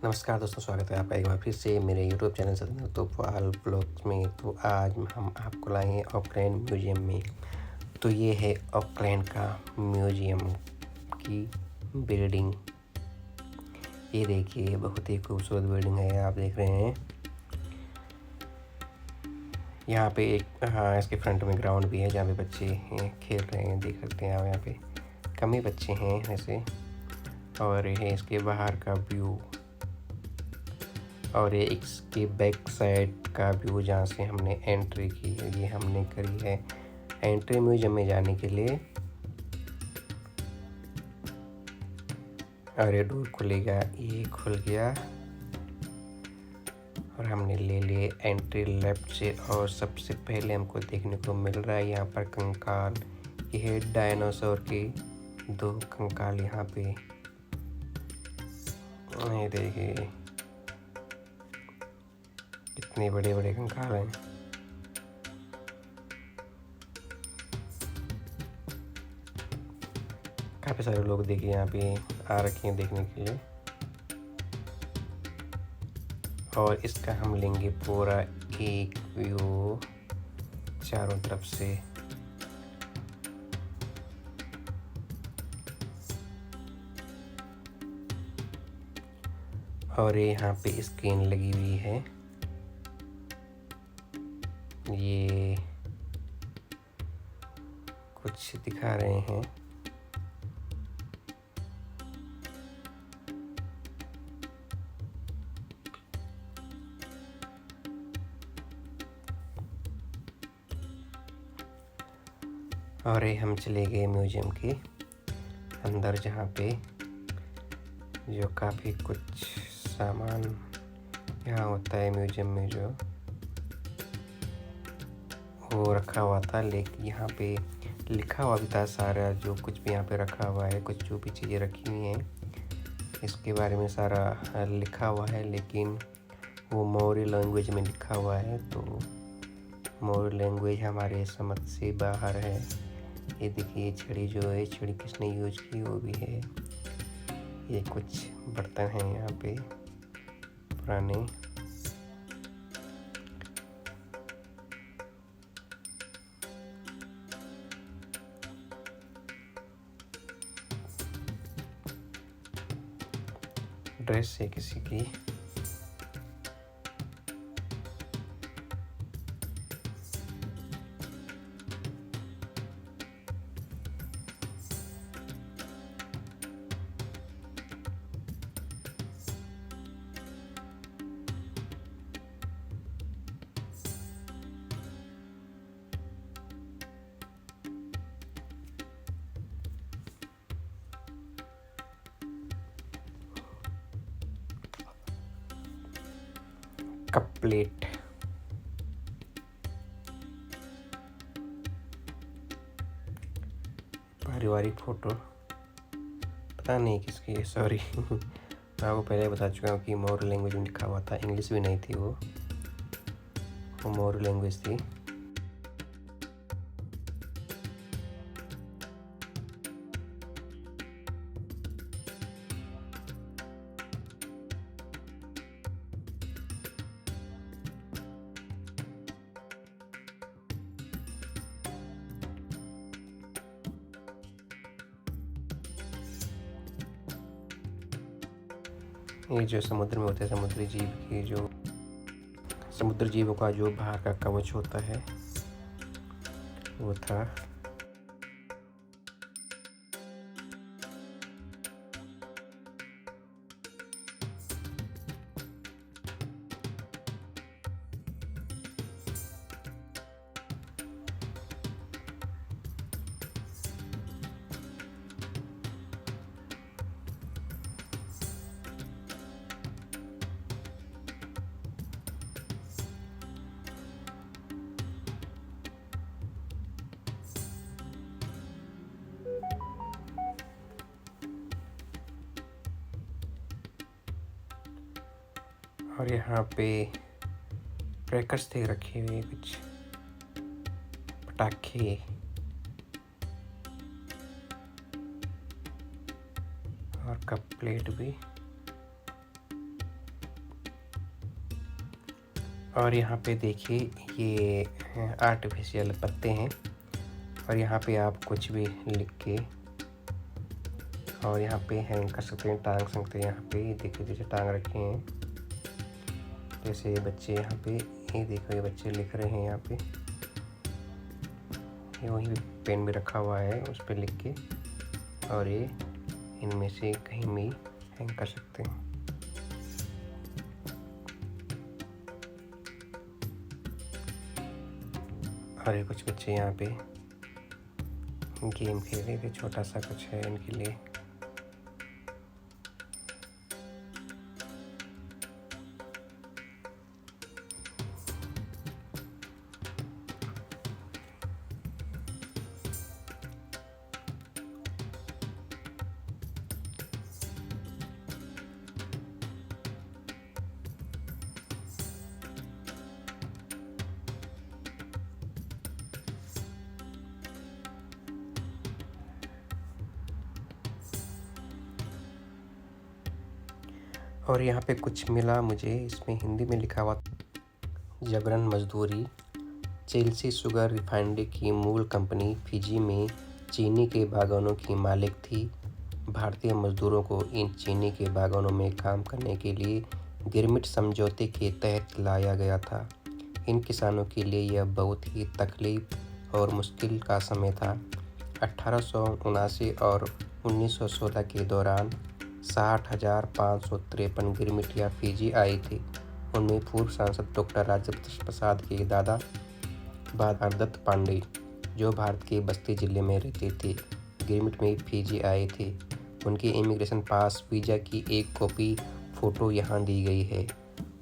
नमस्कार दोस्तों, स्वागत है आपका एक बार फिर से मेरे यूट्यूब चैनल सत्येंद्र तोपवाल ब्लॉग्स में। तो आज हम आपको लाए हैं ऑकलैंड म्यूज़ियम में। तो ये है ऑकलैंड का म्यूज़ियम की बिल्डिंग। ये देखिए, बहुत ही खूबसूरत बिल्डिंग है। आप देख रहे हैं यहाँ पे एक इसके फ्रंट में ग्राउंड भी है जहाँ पे बच्चे खेल रहे हैं। देख सकते हैं आप, यहाँ पे कम ही बच्चे हैं वैसे। और ये है इसके बाहर का व्यू, और ये इसके बैक साइड का व्यू जहाँ से हमने एंट्री की है। ये हमने करी है एंट्री म्यूजियम में जाने के लिए। और ये डोर खुलेगा, ये खुल गया और हमने ले लिए एंट्री लेफ्ट से। और सबसे पहले हमको देखने को मिल रहा है यहाँ पर कंकाल। ये है डायनासोर के 2 कंकाल यहाँ पे। ये देखिए कितने बड़े बड़े कंकाल हैं। काफ़ी सारे लोग देखिए यहाँ पे आ रखे हैं देखने के लिए। और इसका हम लेंगे पूरा एक व्यू चारों तरफ से। और ये यहाँ पे स्क्रीन लगी हुई है। ये कुछ दिखा रहे हैं। और ये हम चले गए म्यूजियम के अंदर, जहाँ पे जो काफ़ी कुछ सामान यहाँ होता है म्यूजियम में जो वो रखा हुआ था। लेकिन यहाँ पे लिखा हुआ भी था सारा, जो कुछ भी यहाँ पे रखा हुआ है, कुछ जो भी चीज़ें रखी हुई हैं इसके बारे में सारा लिखा हुआ है। लेकिन वो मौर्य लैंग्वेज में लिखा हुआ है, तो मौर्य लैंग्वेज हमारे समझ से बाहर है। ये देखिए छड़ी जो है, छड़ी किसने यूज की वो भी है। ये कुछ बर्तन हैं यहाँ पे पुराने। ड्रेस है किसी की। कप प्लेट, पारिवारिक फोटो, पता नहीं किसकी है, सॉरी। मैं आपको पहले बता चुका हूँ कि मौर्य लैंग्वेज में लिखा हुआ था, इंग्लिश भी नहीं थी वो मौर्य लैंग्वेज थी। ये जो समुद्र में होते हैं, समुद्री जीव की जो समुद्र जीवों का जो बाहर का कवच होता है वो था। और यहाँ पे क्रैकर्स थे रखे हुए, कुछ पटाखे। और कप प्लेट भी। और यहाँ पे देखिए ये आर्टिफिशियल पत्ते हैं और यहाँ पे आप कुछ भी लिख के और यहाँ पे हैंग कर सकते हैं, टांग सकते हैं। यहाँ पे देखिए जैसे टांग रखे हैं, जैसे ये बच्चे यहाँ पे, ये देखो ये बच्चे लिख रहे हैं यहाँ पे, ये वहीं पेन भी रखा हुआ है उस पर लिख के, और ये इनमें से कहीं भी हैंग कर सकते हैं। और ये कुछ बच्चे यहाँ पे गेम खेल रहे थे, छोटा सा कुछ है इनके लिए। और यहाँ पे कुछ मिला मुझे, इसमें हिंदी में लिखा हुआ, जबरन मजदूरी। चेल्सी शुगर रिफाइनरी की मूल कंपनी फिजी में चीनी के बागानों की मालिक थी। भारतीय मजदूरों को इन चीनी के बागानों में काम करने के लिए गिरमिट समझौते के तहत लाया गया था। इन किसानों के लिए यह बहुत ही तकलीफ और मुश्किल का समय था। 1879 और 1916 के दौरान 60,553 गिरमिटियाँ फिजी आई थी। उनमें पूर्व सांसद डॉक्टर राजेंद्र प्रसाद के दादा बादरदत्त पांडे, जो भारत के बस्ती जिले में रहते थे, गिरमिट में फिजी आए थे। उनके इमिग्रेशन पास, वीज़ा की एक कॉपी, फ़ोटो यहाँ दी गई है।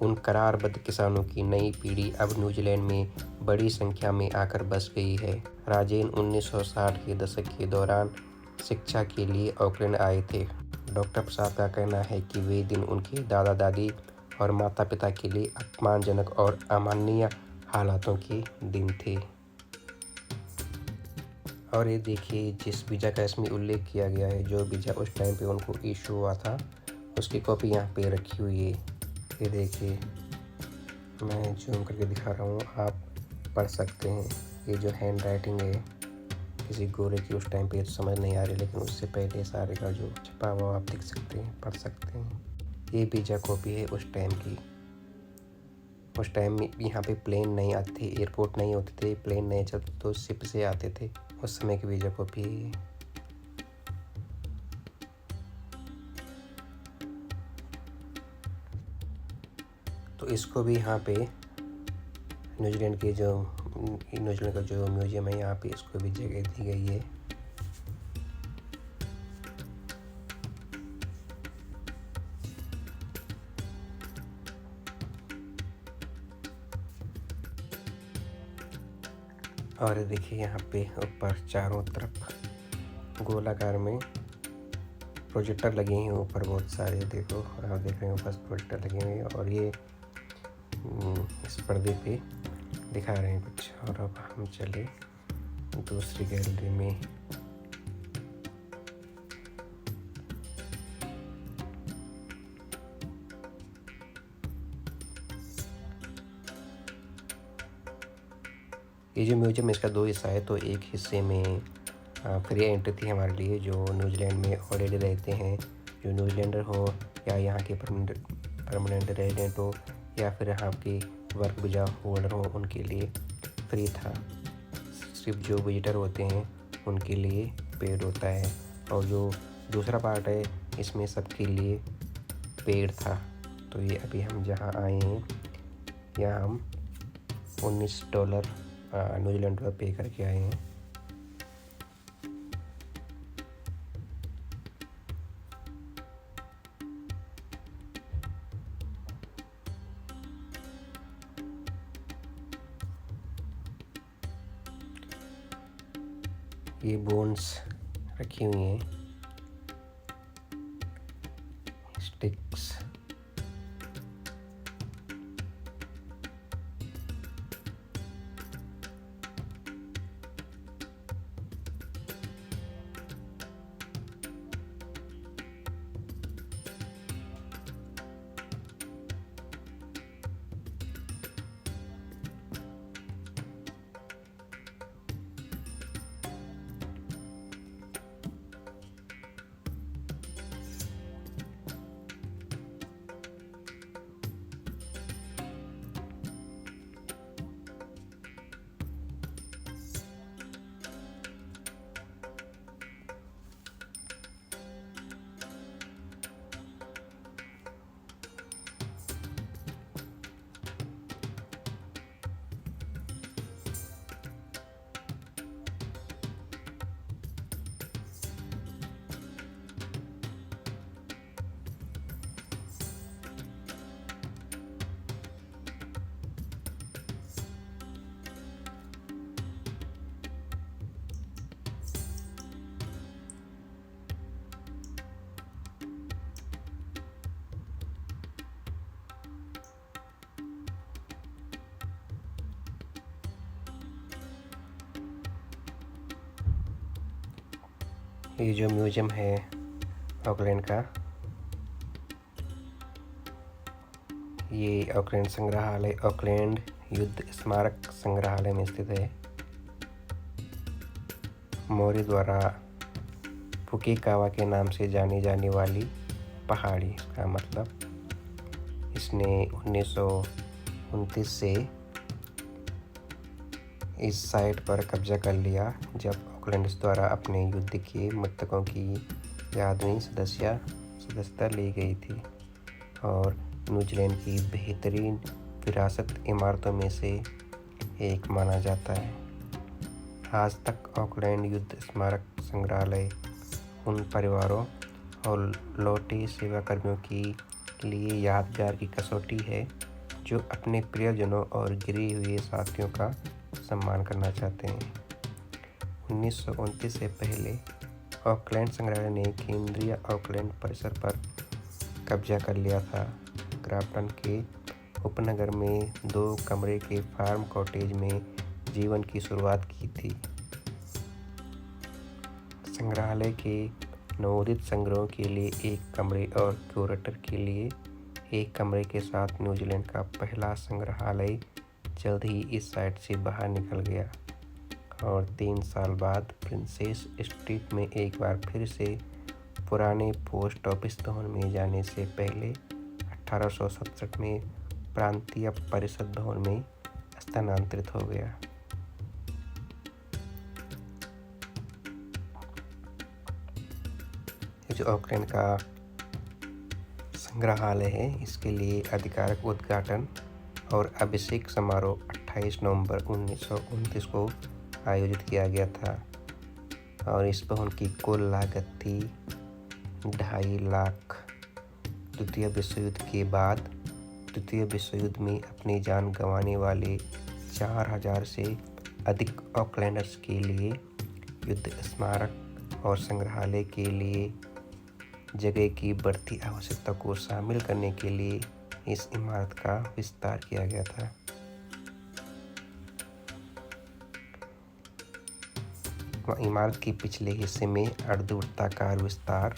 उन करारबद्ध किसानों की नई पीढ़ी अब न्यूजीलैंड में बड़ी संख्या में आकर बस गई है। राजेन 1960 के दशक के दौरान शिक्षा के लिए ऑकलैंड आए थे। डॉक्टर प्रसाद का कहना है कि वे दिन उनके दादा दादी और माता पिता के लिए अपमानजनक और अमानवीय हालातों के दिन थे। और ये देखिए जिस वीज़ा का इसमें उल्लेख किया गया है, जो वीज़ा उस टाइम पे उनको इशू हुआ था, उसकी कॉपी यहाँ पे रखी हुई है। ये देखिए मैं जूम करके दिखा रहा हूँ, आप पढ़ सकते हैं। ये जो हैंड राइटिंग है किसी गोरे की उस टाइम पे तो समझ नहीं आ रही, लेकिन उससे पहले सारे का जो छपा हुआ आप देख सकते हैं, पढ़ सकते हैं। ये वीज़ा कॉपी है उस टाइम की। उस टाइम यहाँ पे प्लेन नहीं आते थे, एयरपोर्ट नहीं होते थे, प्लेन नहीं चलते तो शिप से आते थे, उस समय की वीज़ा कॉपी है। तो इसको भी यहाँ पे न्यूजीलैंड का जो म्यूजियम है, यहाँ पे इसको भी जगह दी गई है। और देखिए यहाँ पे ऊपर चारों तरफ गोलाकार में प्रोजेक्टर लगे हैं, ऊपर बहुत सारे, देखो आप देख रहे हैं ऊपर प्रोजेक्टर लगे हुए हैं, और ये इस पर्दे पे दिखा रहे हैं कुछ। और अब हम चले दूसरी गैलरी में। ये जो म्यूजियम इसका 2 हिस्सा है, तो एक हिस्से में फ्री एंट्री थी हमारे लिए, जो न्यूजीलैंड में ऑलरेडी रहते हैं, जो न्यूजीलैंडर हो या यहाँ के परमानेंट रेजिडेंट हो या फिर यहाँ के वर्क वीज़ा होल्डर हो, उनके लिए फ्री था। सिर्फ जो विजिटर होते हैं उनके लिए पेड होता है, और जो दूसरा पार्ट है इसमें सबके लिए पेड था। तो ये अभी हम जहाँ आए हैं, यहाँ हम $19 न्यूजीलैंड पर पे करके आए हैं। ये बोन्स रखी हुई हैं, स्टिक्स। ये जो म्यूजियम है ऑकलैंड का, ये ऑकलैंड संग्रहालय ऑकलैंड युद्ध स्मारक संग्रहालय में स्थित है। मौर्य द्वारा फुकिकावा के नाम से जानी जाने वाली पहाड़ी का मतलब। इसने 1929 से इस साइट पर कब्जा कर लिया जब ऑकलैंड द्वारा अपने युद्ध के मृतकों की याद में सदस्यता ली गई थी और न्यूजीलैंड की बेहतरीन विरासत इमारतों में से एक माना जाता है। आज तक ऑकलैंड युद्ध स्मारक संग्रहालय उन परिवारों और लौटे सेवाकर्मियों के लिए यादगार की कसौटी है जो अपने प्रियजनों और गिरे हुए साथियों का सम्मान करना चाहते हैं। 1929 से पहले ऑकलैंड संग्रहालय ने केंद्रीय ऑकलैंड परिसर पर कब्जा कर लिया था। ग्राफ्टन के उपनगर में 2 कमरे के फार्म कॉटेज में जीवन की शुरुआत की थी। संग्रहालय के नवोदित संग्रहों के लिए 1 कमरे और क्यूरेटर के लिए 1 कमरे के साथ न्यूजीलैंड का पहला संग्रहालय जल्द ही इस साइट से बाहर निकल गया और 3 साल बाद प्रिंसेस स्ट्रीट में एक बार फिर से पुराने पोस्ट ऑफिस भवन में जाने से पहले 1867 में प्रांतीय परिषद भवन में स्थानांतरित हो गया। जो ऑकलैंड का संग्रहालय है, इसके लिए आधिकारिक उद्घाटन और अभिषेक समारोह 28 नवंबर 1929 को आयोजित किया गया था और इस भवन की कुल लागत थी 2.5 लाख। द्वितीय विश्व युद्ध के बाद द्वितीय विश्व युद्ध में अपनी जान गंवाने वाले 4000 से अधिक ऑकलैंडर्स के लिए युद्ध स्मारक और संग्रहालय के लिए जगह की बढ़ती आवश्यकता को शामिल करने के लिए इस इमारत का विस्तार किया गया था। इमारत के पिछले हिस्से में अर्धवृत्ताकार विस्तार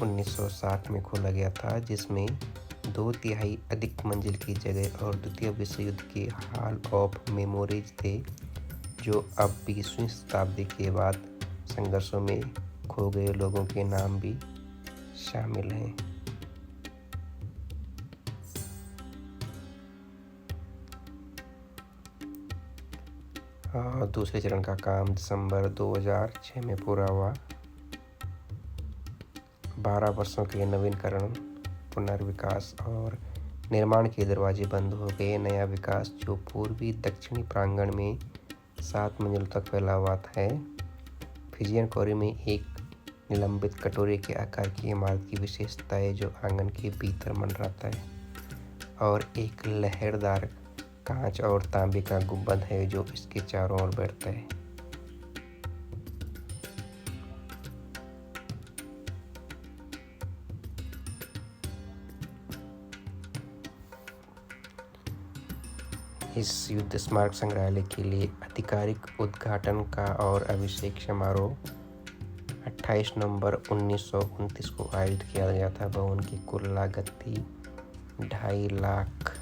1960 में खोला गया था, जिसमें 2/3 अधिक मंजिल की जगह और द्वितीय विश्व युद्ध के हॉल ऑफ मेमोरीज थे, जो अब 20वीं शताब्दी के बाद संघर्षों में खो गए लोगों के नाम भी शामिल हैं। दूसरे चरण का काम दिसंबर 2006 में पूरा हुआ। 12 वर्षों के नवीनीकरण, पुनर्विकास और निर्माण के दरवाजे बंद हो गए। नया विकास, जो पूर्वी दक्षिणी प्रांगण में 7 मंजिलों तक फैला हुआ है, फिजियन कोरी में एक निलंबित कटोरे के आकार की इमारत की विशेषता है जो आंगन के भीतर मंडराता है, और एक लहरदार कांच और तांबे का गुंबद है जो इसके चारों ओर बैठता है। इस युद्ध स्मारक संग्रहालय के लिए आधिकारिक उद्घाटन का और अभिषेक समारोह 28 नवंबर 1929 को आयोजित किया गया था। भवन की कुल लागत थी 2.5 लाख।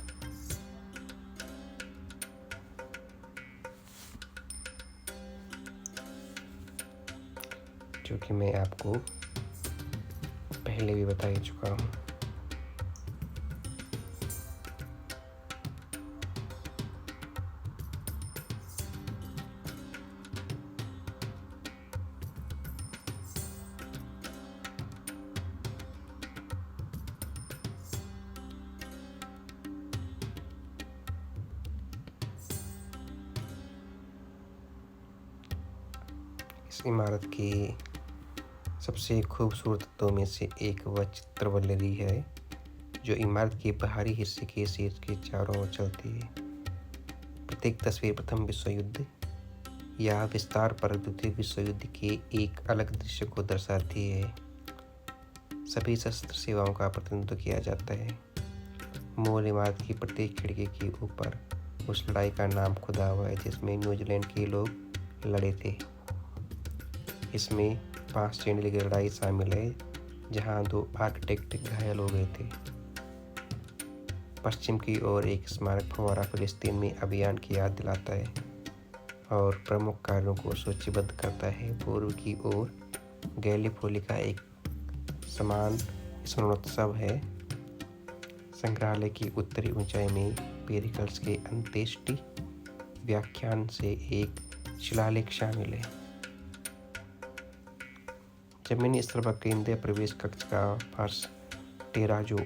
जो कि मैं आपको पहले भी बता ही चुका हूँ। इस इमारत की सबसे खूबसूरत तत्वों में से एक वह चित्रवल्लरी है जो इमारत के बाहरी हिस्से के शीर्ष के चारों ओर चलती है। प्रत्येक तस्वीर प्रथम विश्व युद्ध या विस्तार पर द्वितीय विश्व युद्ध के एक अलग दृश्य को दर्शाती है। सभी सशस्त्र सेवाओं का प्रतिनिधित्व किया जाता है। मूल इमारत की प्रत्येक खिड़की के ऊपर उस लड़ाई का नाम खुदा हुआ है जिसमें न्यूजीलैंड के लोग लड़े थे। इसमें पास चैंडली की लड़ाई शामिल है, जहां 2 आर्किटेक्ट घायल हो गए थे। पश्चिम की ओर एक स्मारक फव्वारा फिलिस्तीन में अभियान की याद दिलाता है और प्रमुख कार्यों को सूचीबद्ध करता है। पूर्व की ओर गैलीपोली का एक समान स्मरणोत्सव है। संग्रहालय की उत्तरी ऊंचाई में पेरिकल्स के अंत्येष्टि व्याख्यान से एक शिलालेख शामिल है। जमीनी स्तर पर केंद्रीय प्रवेश कक्ष का फर्श टेराजो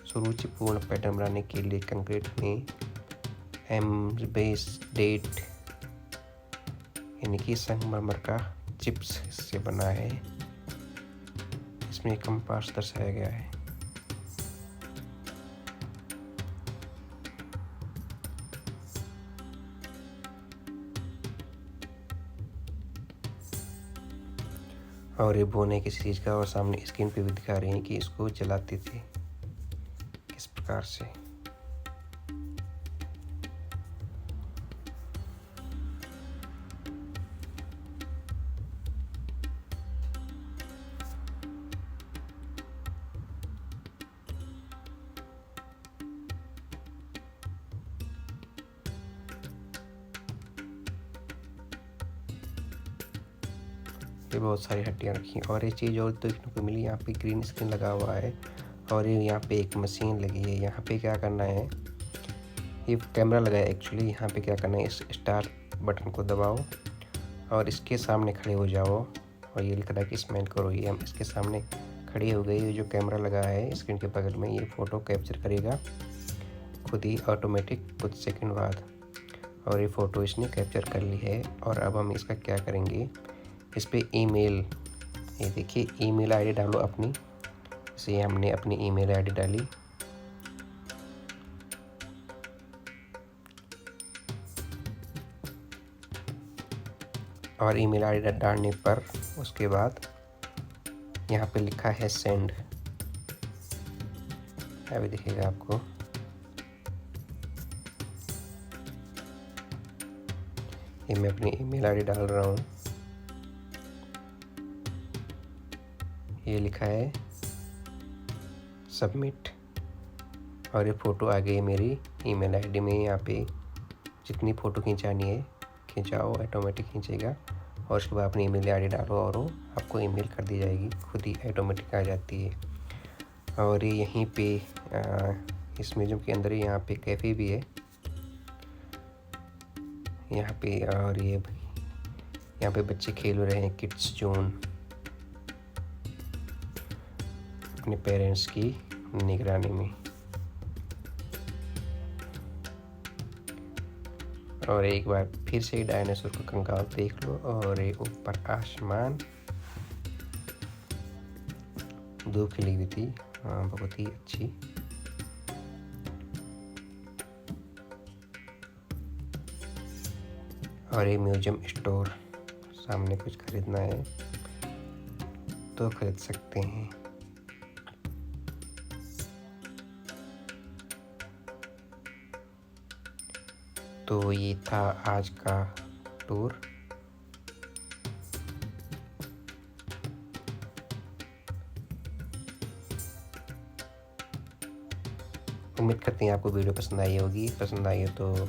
सुरुचिपूर्ण पैटर्न बनाने के लिए कंक्रीट में एम्बेडेड यानी कि संगमरमर का चिप्स से बना है। इसमें कंपास दर्शाया गया है। और ये बोन है किसी चीज़ का, और सामने स्क्रीन पे भी दिखा रहे हैं कि इसको जलाते थे किस प्रकार से। ये बहुत सारी हड्डियाँ रखी और ये चीज़ और देखने को मिली, यहाँ पे ग्रीन स्क्रीन लगा हुआ है और ये यहाँ पे एक मशीन लगी है। यहाँ पे क्या करना है, ये कैमरा लगा है एक्चुअली। यहाँ पे क्या करना है, इस स्टार्ट बटन को दबाओ और इसके सामने खड़े हो जाओ और ये लिख रहा है कि स्माइल करो। ये हम इसके सामने खड़े हो गए। ये जो कैमरा लगा है स्क्रीन के बगल में, ये फ़ोटो कैप्चर करेगा खुद ही ऑटोमेटिक कुछ सेकंड बाद। और ये फ़ोटो इसने कैप्चर कर ली है। और अब हम इसका क्या करेंगे, इस पर ईमेल, ये देखिए ईमेल आईडी डालो अपनी। इसे हमने अपनी ईमेल आईडी डाली और ईमेल आईडी डालने पर उसके बाद यहाँ पे लिखा है सेंड। अभी दिखेगा आपको। ये मैं अपनी ईमेल आईडी डाल रहा हूँ। ये लिखा है सबमिट और ये फ़ोटो आ गई मेरी ईमेल आईडी में। यहाँ पे जितनी फ़ोटो खिंचानी है खिंचाओ, ऑटोमेटिक खींचेगा और उसके बाद अपनी ईमेल आईडी डालो और वो आपको ईमेल कर दी जाएगी, खुद ही ऑटोमेटिक आ जाती है। और ये यहीं पे इस म्यूजियम के अंदर ही यहाँ पे कैफ़े भी है यहाँ पे। और ये यहाँ पे बच्चे खेल रहे हैं, किड्स जोन, अपने पेरेंट्स की निगरानी में। और एक बार फिर से डायनासोर का कंकाल देख लो और ये ऊपर आसमान, धूप खिली हुई थी, हाँ बहुत ही अच्छी। और ये म्यूजियम स्टोर, सामने कुछ खरीदना है तो खरीद सकते हैं। तो ये था आज का टूर। उम्मीद करते हैं आपको वीडियो पसंद आई होगी। पसंद आई हो तो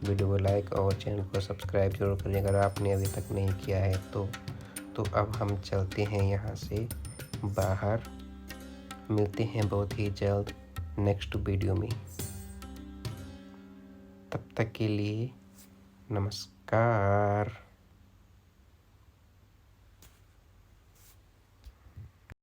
वीडियो को लाइक और चैनल को सब्सक्राइब जरूर करें अगर आपने अभी तक नहीं किया है तो अब हम चलते हैं यहाँ से बाहर। मिलते हैं बहुत ही जल्द नेक्स्ट वीडियो में। तब तक के लिए नमस्कार।